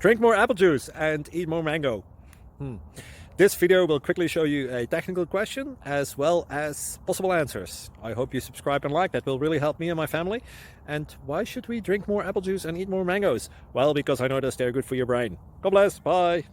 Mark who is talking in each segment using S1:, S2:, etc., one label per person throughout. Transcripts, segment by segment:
S1: Drink more apple juice and eat more mango. This video will quickly show you a technical question as well as possible answers. I hope you subscribe and like, that will really help me and my family. And why should we drink more apple juice and eat more mangoes? Well, because I noticed they're good for your brain. God bless, bye.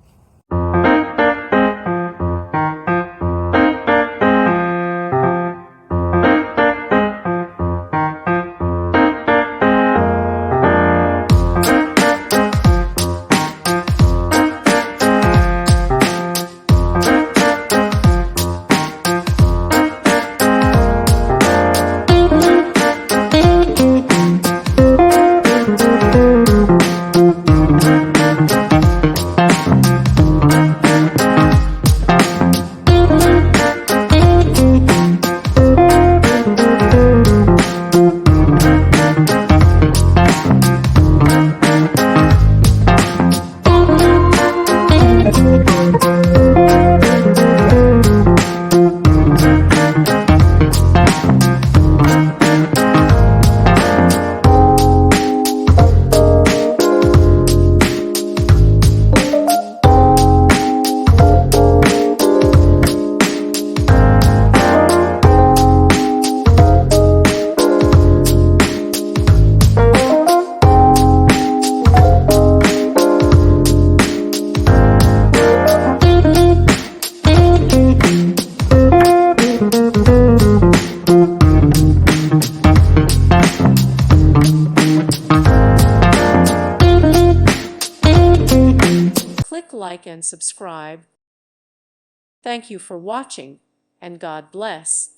S2: Click like and subscribe. Thank you for watching, and God bless.